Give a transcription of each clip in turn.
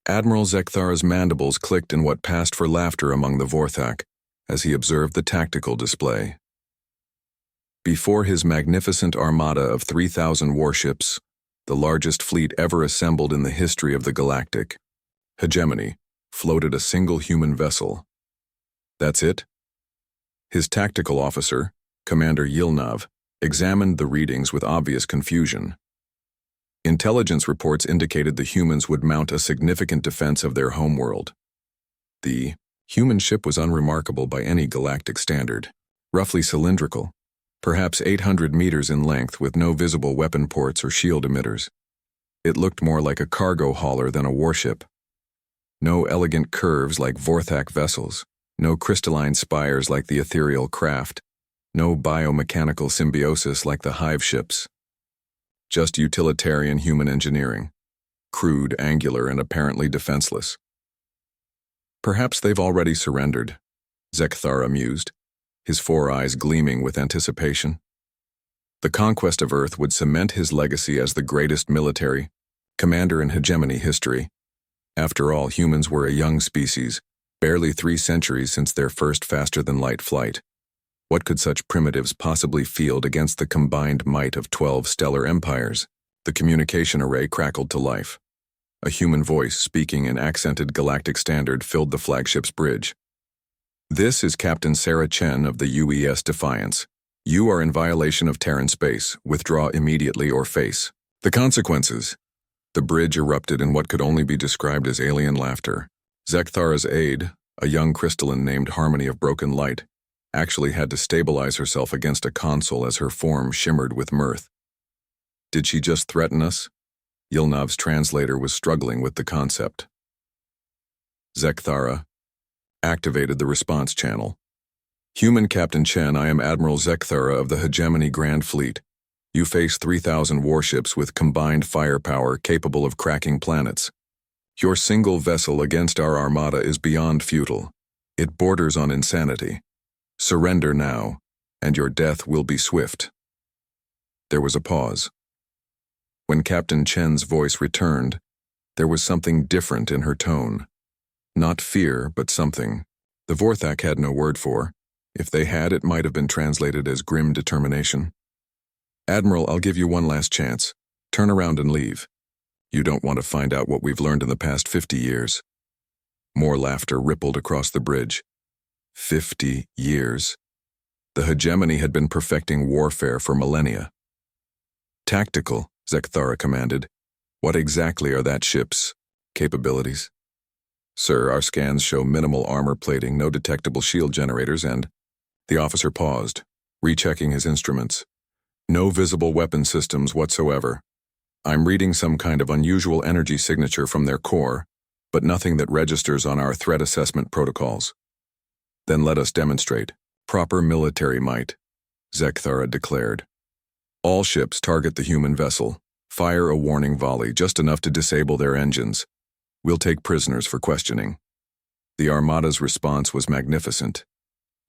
Admiral Zekthara's mandibles clicked in what passed for laughter among the Vorthak as he observed the tactical display. Before his magnificent armada of 3,000 warships, the largest fleet ever assembled in the history of the galactic, hegemony, floated a single human vessel. That's it? His tactical officer, Commander Yilnav, examined the readings with obvious confusion. Intelligence reports indicated the humans would mount a significant defense of their homeworld. The human ship was unremarkable by any galactic standard, roughly cylindrical, perhaps 800 meters in length with no visible weapon ports or shield emitters. It looked more like a cargo hauler than a warship. No elegant curves like Vorthak vessels, no crystalline spires like the ethereal craft, no biomechanical symbiosis like the hive ships. Just utilitarian human engineering, crude, angular, and apparently defenseless. Perhaps they've already surrendered, Zekthara mused, his four eyes gleaming with anticipation. The conquest of Earth would cement his legacy as the greatest military commander in hegemony history. After all, humans were a young species, barely 3 centuries since their first faster-than-light flight. What could such primitives possibly field against the combined might of 12 stellar empires? The communication array crackled to life. A human voice speaking in accented galactic standard filled the flagship's bridge. This is Captain Sarah Chen of the UES Defiance. You are in violation of Terran space. Withdraw immediately or face the consequences. The bridge erupted in what could only be described as alien laughter. Zekthara's aide, a young crystalline named Harmony of Broken Light, actually had to stabilize herself against a console as her form shimmered with mirth. Did she just threaten us? Yilnav's translator was struggling with the concept. Zekthara activated the response channel. Human Captain Chen, I am Admiral Zekthara of the Hegemony Grand Fleet. You face 3,000 warships with combined firepower capable of cracking planets. Your single vessel against our armada is beyond futile. It borders on insanity. Surrender now, and your death will be swift. There was a pause. When Captain Chen's voice returned, there was something different in her tone. Not fear, but something the Vorthak had no word for. If they had, it might have been translated as grim determination. Admiral, I'll give you one last chance. Turn around and leave. You don't want to find out what we've learned in the past 50 years. More laughter rippled across the bridge. 50 years. The hegemony had been perfecting warfare for millennia. Tactical, Zekthara commanded. What exactly are that ship's capabilities? Sir, our scans show minimal armor plating, no detectable shield generators, and... The officer paused, rechecking his instruments. No visible weapon systems whatsoever. I'm reading some kind of unusual energy signature from their core, but nothing that registers on our threat assessment protocols. Then let us demonstrate proper military might, Zekthara declared. All ships target the human vessel. Fire a warning volley, just enough to disable their engines. We'll take prisoners for questioning. The Armada's response was magnificent.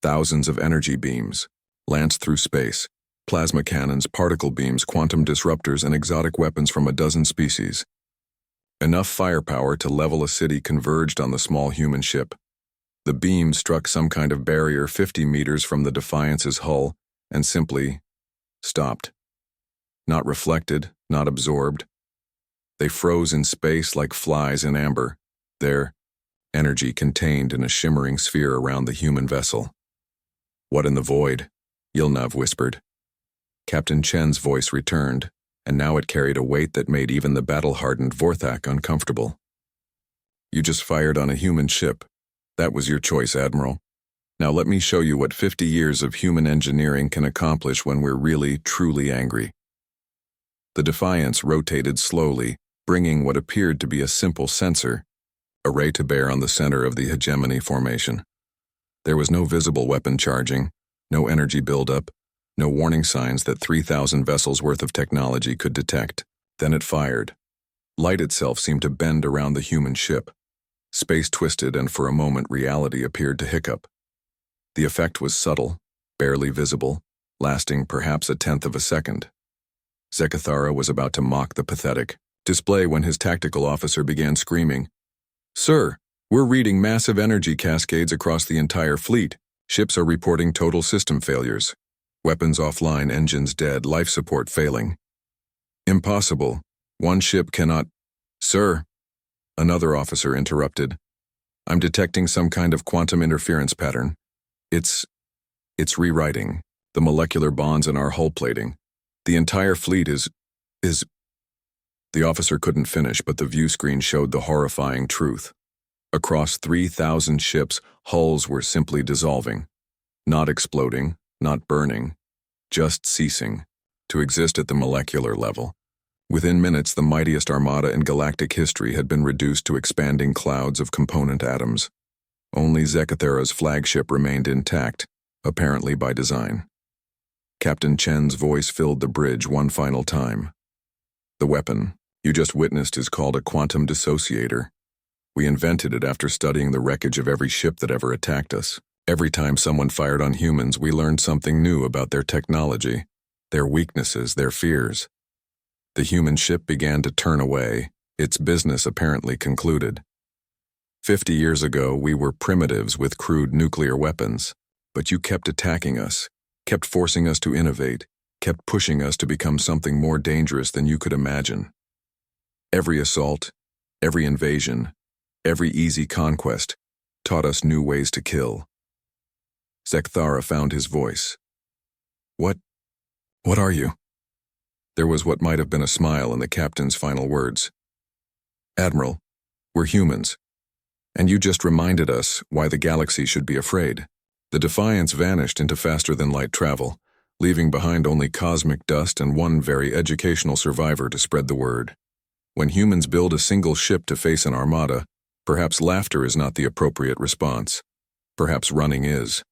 Thousands of energy beams, lanced through space, plasma cannons, particle beams, quantum disruptors, and exotic weapons from a dozen species. Enough firepower to level a city converged on the small human ship. The beam struck some kind of barrier 50 meters from the Defiance's hull and simply stopped. Not reflected, not absorbed. They froze in space like flies in amber, their energy contained in a shimmering sphere around the human vessel. What in the void? Yilnav whispered. Captain Chen's voice returned, and now it carried a weight that made even the battle-hardened Vorthak uncomfortable. You just fired on a human ship. That was your choice, Admiral. Now let me show you what 50 years of human engineering can accomplish when we're really, truly angry. The Defiance rotated slowly, bringing what appeared to be a simple sensor array to bear on the center of the hegemony formation. There was no visible weapon charging, no energy buildup, no warning signs that 3,000 vessels worth of technology could detect. Then it fired. Light itself seemed to bend around the human ship. Space twisted, and for a moment reality appeared to hiccup. The effect was subtle, barely visible, lasting perhaps 1/10 of a second. Zekthara was about to mock the pathetic display when his tactical officer began screaming, Sir, we're reading massive energy cascades across the entire fleet. Ships are reporting total system failures. Weapons offline, engines dead, life support failing. Impossible. One ship cannot... Sir, another officer interrupted. I'm detecting some kind of quantum interference pattern. It's rewriting the molecular bonds in our hull plating. The entire fleet is... The officer couldn't finish, but the view screen showed the horrifying truth. Across 3,000 ships, hulls were simply dissolving. Not exploding, not burning, just ceasing to exist at the molecular level. Within minutes, the mightiest armada in galactic history had been reduced to expanding clouds of component atoms. Only Zekathera's flagship remained intact, apparently by design. Captain Chen's voice filled the bridge one final time. The weapon you just witnessed is called a quantum dissociator. We invented it after studying the wreckage of every ship that ever attacked us. Every time someone fired on humans, we learned something new about their technology, their weaknesses, their fears. The human ship began to turn away, its business apparently concluded. 50 years ago, we were primitives with crude nuclear weapons, but you kept attacking us, kept forcing us to innovate, kept pushing us to become something more dangerous than you could imagine. Every assault, every invasion, every easy conquest taught us new ways to kill. Zekathera found his voice. What are you? There was what might have been a smile in the captain's final words. Admiral, we're humans, and you just reminded us why the galaxy should be afraid. The Defiance vanished into faster-than-light travel, leaving behind only cosmic dust and one very educational survivor to spread the word. When humans build a single ship to face an armada, perhaps laughter is not the appropriate response. Perhaps running is.